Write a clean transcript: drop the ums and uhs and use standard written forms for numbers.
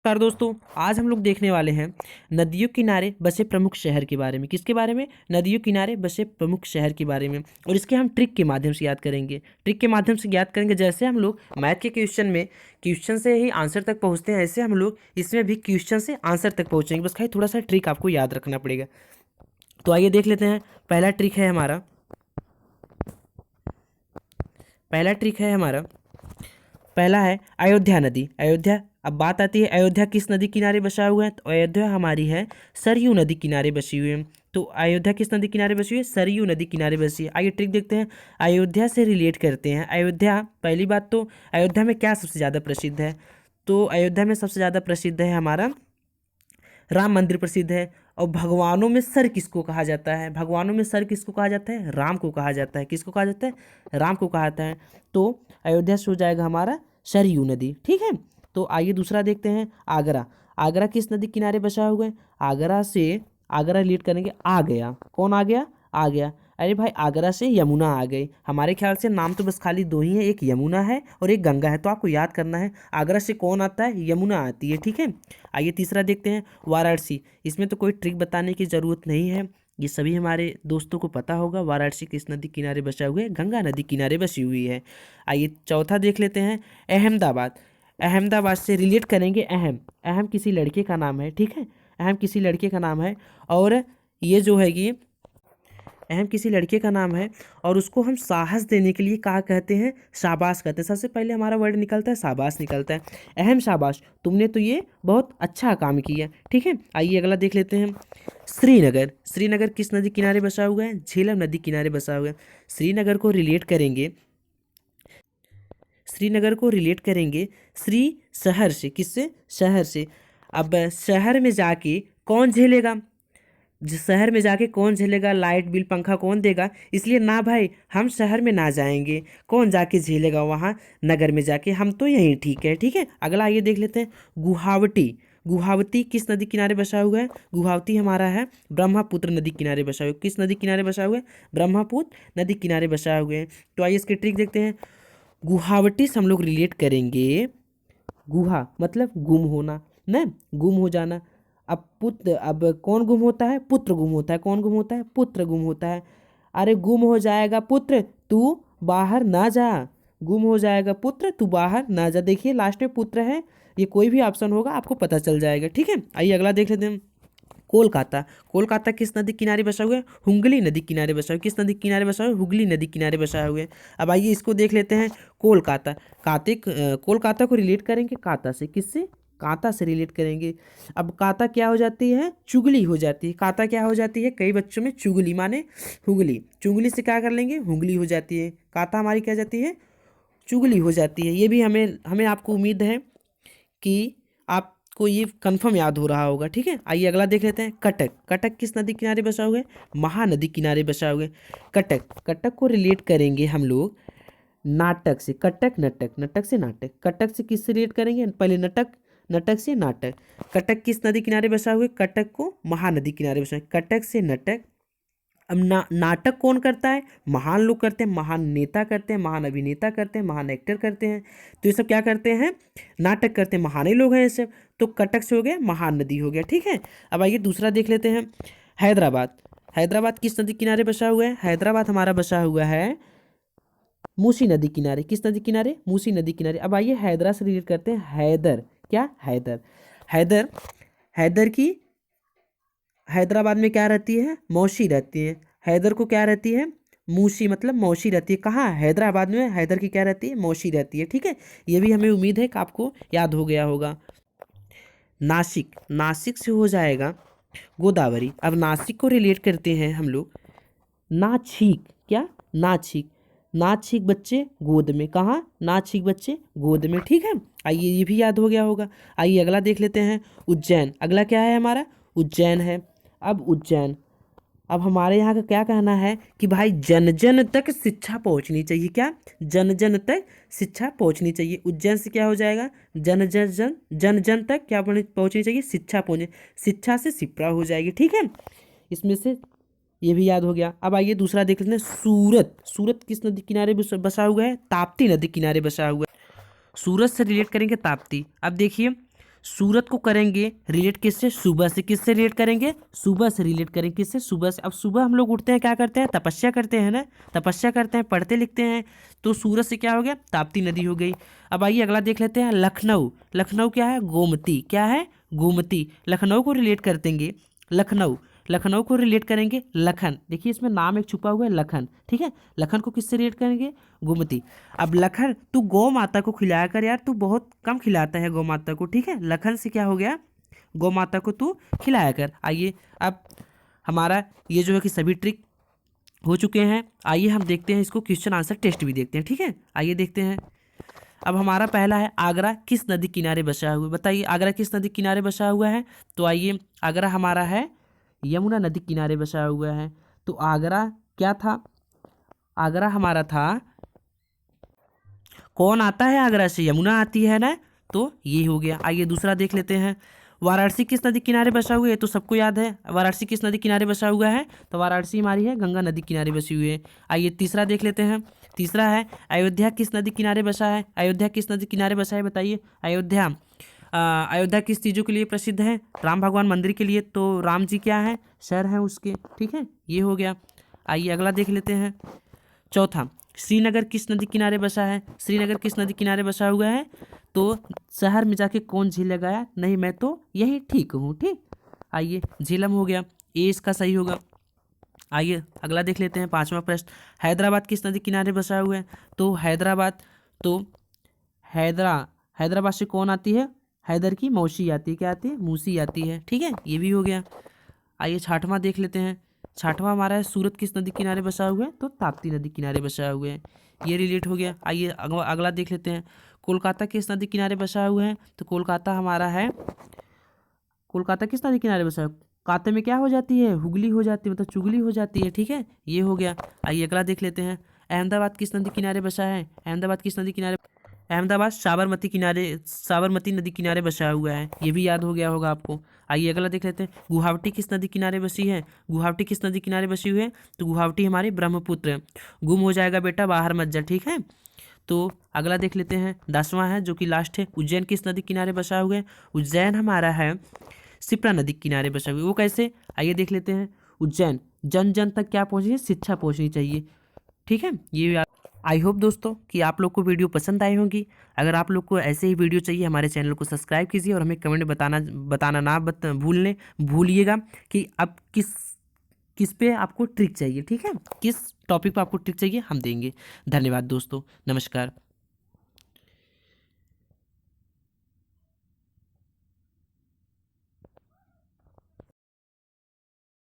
नमस्कार दोस्तों, आज हम लोग देखने वाले हैं नदियों किनारे बसे प्रमुख शहर के बारे में। किसके बारे में? नदियों किनारे बसे प्रमुख शहर के बारे में। और इसके हम ट्रिक के माध्यम से याद करेंगे। ट्रिक के माध्यम से याद करेंगे, जैसे हम लोग मैथ के क्वेश्चन में क्वेश्चन से ही आंसर तक पहुंचते हैं, ऐसे हम लोग इसमें भी क्वेश्चन से आंसर तक पहुंचेंगे। बस खाली थोड़ा सा ट्रिक आपको याद रखना पड़ेगा। तो आइए देख लेते हैं। पहला ट्रिक है हमारा पहला है अयोध्या नदी। अयोध्या, अब बात आती है अयोध्या किस नदी किनारे बसा हुआ है, तो अयोध्या हमारी है सरयू नदी किनारे बसी हुई है। तो अयोध्या किस नदी किनारे बसी हुई है? सरयू नदी किनारे बसी है। आइए ट्रिक देखते हैं, अयोध्या से रिलेट करते हैं। अयोध्या, पहली बात तो अयोध्या में क्या सबसे ज़्यादा प्रसिद्ध है? तो अयोध्या में सबसे ज़्यादा प्रसिद्ध है हमारा राम मंदिर प्रसिद्ध है। और भगवानों में सर किसको कहा जाता है? भगवानों में सर किसको कहा जाता है? राम को कहा जाता है। किसको कहा जाता है? राम को कहा जाता है। तो अयोध्या से हो जाएगा हमारा सरयू नदी। ठीक है। तो आइए दूसरा देखते हैं, आगरा। आगरा किस नदी किनारे बसा हुआ है? आगरा लीड करेंगे, आ गया। कौन आ गया? आ गया। अरे भाई, आगरा से यमुना आ गई। हमारे ख्याल से नाम तो बस खाली दो ही है, एक यमुना है और एक गंगा है। तो आपको याद करना है आगरा से कौन आता है? यमुना आती है। ठीक है। आइए तीसरा देखते हैं, वाराणसी। इसमें तो कोई ट्रिक बताने की ज़रूरत नहीं है, ये सभी हमारे दोस्तों को पता होगा। वाराणसी किस नदी किनारे बसा हुआ है? गंगा नदी किनारे बसी हुई है। आइए चौथा देख लेते हैं, अहमदाबाद। अहमदाबाद से रिलेट करेंगे। अहम किसी लड़के का नाम है। ठीक है, अहम किसी लड़के का नाम है। और ये जो है कि अहम किसी लड़के का नाम है और उसको हम साहस देने के लिए क्या कहते हैं? शाबाश कहते हैं। सबसे पहले हमारा वर्ड निकलता है शाबाश निकलता है। अहम शाबाश, तुमने तो ये बहुत अच्छा काम किया। ठीक है। आइए अगला देख लेते हैं, श्रीनगर। श्रीनगर किस नदी किनारे बसा हुआ है? झेलम नदी किनारे बसा हुआ है। श्रीनगर को रिलेट करेंगे श्रीनगर को रिलेट करेंगे श्री शहर से। किससे? शहर से। अब शहर में जाके कौन झेलेगा? शहर में जाके कौन झेलेगा? लाइट बिल पंखा कौन देगा? इसलिए ना भाई, हम शहर में ना जाएंगे। कौन जाके झेलेगा वहाँ? नगर में जाके। हम तो यहीं ठीक है। ठीक है। अगला आइए देख लेते हैं, गुवाहाटी। गुवाहाटी किस नदी किनारे बसा हुआ है? गुवाहाटी हमारा है ब्रह्मपुत्र नदी किनारे बसा हुआ है। किस नदी किनारे बसा हुआ है? ब्रह्मपुत्र नदी किनारे बसा हुए हैं। तो आइए इसके ट्रिक देखते हैं। गुवाहाटी से हम लोग रिलेट करेंगे, गुहा मतलब गुम होना ना, गुम हो जाना। अब कौन गुम होता है? पुत्र गुम होता है। कौन गुम होता है? पुत्र गुम होता है। अरे गुम हो जाएगा पुत्र, तू बाहर ना जा। गुम हो जाएगा पुत्र, तू बाहर ना जा। देखिए लास्ट में पुत्र है, ये कोई भी ऑप्शन होगा आपको पता चल जाएगा। ठीक है। आइए अगला देख लेते हैं, कोलकाता। कोलकाता किस नदी किनारे बसा हुआ है? हुगली नदी किनारे बसा हुआ है। किस नदी किनारे बसा हुआ है? हुगली नदी किनारे बसा हुआ है। अब आइए इसको देख लेते हैं, कोलकाता। कोलकाता को रिलेट करेंगे काता से। किससे? कांता से रिलेट करेंगे। अब काता क्या हो जाती है? चुगली हो जाती है। काता क्या हो जाती है? कई बच्चों में चुगली माने हुगली। चुगली से क्या कर लेंगे? हुगली हो जाती है। काता हमारी क्या जाती है? चुगली हो जाती है। ये भी हमें हमें आपको उम्मीद है कि आपको ये कंफर्म याद हो रहा होगा। ठीक है। आइए अगला देख लेते हैं, कटक। कटक किस नदी किनारे बसा हुआ है? महानदी किनारे बसा हुआ है। कटक, कटक को रिलेट करेंगे हम लोग नाटक से। कटक नटक, नटक से नाटक। कटक से किससे रिलेट करेंगे? पहले नटक, नटक से नाटक। कटक किस नदी किनारे बसा हुआ है? कटक को महानदी किनारे बसा है। कटक से नटक। अब नाटक कौन करता है? महान लोग करते हैं, महान नेता करते हैं, महान अभिनेता करते हैं, महान एक्टर करते हैं। तो ये सब क्या करते हैं? नाटक करते हैं, महान ही लोग हैं ये सब। तो कटक से हो गया महान नदी हो गया। ठीक है। अब आइए दूसरा देख लेते हैं, हैदराबाद। हैदराबाद किस नदी किनारे बसा हुआ है? हैदराबाद हमारा बसा हुआ है मूसी नदी किनारे। किस नदी किनारे? मूसी नदी किनारे। अब आइए हैदरा से रिलेट करते हैं, हैदर। क्या? हैदर। हैदर, हैदर की हैदराबाद में क्या रहती है? मौसी रहती है। हैदर को क्या रहती है? मूसी मतलब मौसी रहती है। कहाँ? हैदराबाद में हैदर की क्या रहती है? मौसी रहती है। ठीक है। ये भी हमें उम्मीद है कि आपको याद हो गया होगा। नासिक, नासिक से हो जाएगा गोदावरी। अब नासिक को रिलेट करते हैं हम लोग नाछीक। क्या? नाछीक। नाछीक बच्चे गोद में। कहाँ? नाछीक बच्चे गोद में। ठीक है। आइए ये भी याद हो गया होगा। आइए अगला देख लेते हैं, उज्जैन। अगला क्या है हमारा? उज्जैन है। अब उज्जैन, अब हमारे यहाँ का क्या कहना है कि भाई जन जन तक शिक्षा पहुँचनी चाहिए। क्या? जन जन तक शिक्षा पहुँचनी चाहिए। उज्जैन से क्या हो जाएगा? जन जन तक क्या पहुँचनी चाहिए? शिक्षा पहुँचे। शिक्षा से शिप्रा हो जाएगी। ठीक है। इसमें से ये भी याद हो गया। अब आइए दूसरा देख लेते हैं, सूरत। सूरत किस नदी किनारे बसा हुआ है? ताप्ती नदी किनारे बसा हुआ है। सूरत से रिलेट करेंगे ताप्ती। अब देखिए, सूरत को करेंगे रिलेट किससे, सुबह से। किससे रिलेट करेंगे, सुबह से रिलेट करेंगे। किससे, सुबह से। अब सुबह हम लोग उठते हैं, क्या करते हैं, तपस्या करते हैं ना, तपस्या करते हैं, पढ़ते लिखते हैं। तो सूरत से क्या हो गया, ताप्ती नदी हो गई। अब आइए अगला देख लेते हैं, लखनऊ। लखनऊ क्या है, गोमती। क्या है, गोमती। लखनऊ को रिलेट कर देंगे, लखनऊ। लखनऊ को रिलेट करेंगे लखन। देखिए इसमें नाम एक छुपा हुआ है, लखन। ठीक है, लखन को किससे रिलेट करेंगे, गोमती। अब लखन, तू गौ माता को खिलाया कर यार, तू बहुत कम खिलाता है गौ माता को। ठीक है, लखन से क्या हो गया, गौ माता को तू खिलाया कर। आइए अब हमारा ये जो है कि सभी ट्रिक हो चुके हैं। आइए हम देखते हैं इसको, क्वेश्चन आंसर टेस्ट भी देखते हैं। ठीक है, आइए देखते हैं। अब हमारा पहला है, आगरा किस नदी किनारे बसा हुआ है, बताइए आगरा किस नदी किनारे बसा हुआ है। तो आइए, आगरा हमारा है यमुना नदी किनारे बसा हुआ है। तो आगरा क्या था, आगरा हमारा था, कौन आता है आगरा से, यमुना आती है ना। तो ये हो गया। आइए दूसरा देख लेते हैं, वाराणसी किस नदी किनारे बसा हुआ है, तो सबको याद है वाराणसी किस नदी किनारे बसा हुआ है। तो वाराणसी हमारी है गंगा नदी किनारे बसी हुई है। आइए तीसरा देख लेते हैं, तीसरा है, अयोध्या किस नदी किनारे बसा है। अयोध्या किस नदी किनारे बसा है, बताइए। अयोध्या, अयोध्या किस चीज़ों के लिए प्रसिद्ध है, राम भगवान मंदिर के लिए। तो राम जी क्या है, शहर हैं उसके। ठीक है, ये हो गया। आइए अगला देख लेते हैं, चौथा, श्रीनगर किस नदी किनारे बसा है। श्रीनगर किस नदी किनारे बसा हुआ है। तो शहर में जाके कौन झील लगाया, नहीं मैं तो यही ठीक हूँ। ठीक, आइए झेलम हो गया, ये इसका सही होगा। आइए अगला देख लेते हैं, पांचवा प्रश्न, हैदराबाद किस नदी किनारे बसा हुआ है। तो हैदराबाद, तो हैदराबाद से कौन आती है, हैदर की मौसी आती है। क्या आती है, मूसी आती है। ठीक है, ये भी हो गया। आइए छठवां देख लेते हैं, छठवां हमारा है, सूरत किस नदी किनारे बसा हुआ है। तो ताप्ती नदी किनारे बसा हुआ है, ये रिलेट हो गया। आइए अगला देख लेते हैं, कोलकाता किस नदी किनारे बसा हुआ है। तो कोलकाता हमारा है, कोलकाता किस नदी किनारे बसा है, काते में क्या हो जाती है, हुगली हो जाती है, मतलब चुगली हो जाती है। ठीक है, ये हो गया। आइए अगला देख लेते हैं, अहमदाबाद किस नदी किनारे बसा है। अहमदाबाद किस नदी किनारे, अहमदाबाद साबरमती किनारे, साबरमती नदी किनारे बसा हुआ है, ये भी याद हो गया होगा आपको। आइए अगला देख लेते हैं, गुवाहाटी किस नदी किनारे बसी है। गुवाहाटी किस नदी किनारे बसी हुई है। तो गुवाहाटी हमारी ब्रह्मपुत्र है। गुम हो जाएगा बेटा, बाहर मत जा। ठीक है, तो अगला देख लेते हैं, 10वां है जो कि लास्ट है, उज्जैन किस नदी किनारे बसा हुआ है। उज्जैन हमारा है शिप्रा नदी किनारे बसा हुआ है। वो कैसे, आइए देख लेते हैं, उज्जैन जन जन तक क्या पहुँचनी है, शिक्षा पहुँचनी चाहिए। ठीक है, ये आई होप दोस्तों कि आप लोग को वीडियो पसंद आई होगी। अगर आप लोग को ऐसे ही वीडियो चाहिए, हमारे चैनल को सब्सक्राइब कीजिए और हमें कमेंट में बताना ना भूलिएगा कि अब किस किस पे आपको ट्रिक चाहिए। ठीक है, किस टॉपिक पे आपको ट्रिक चाहिए, हम देंगे। धन्यवाद दोस्तों, नमस्कार।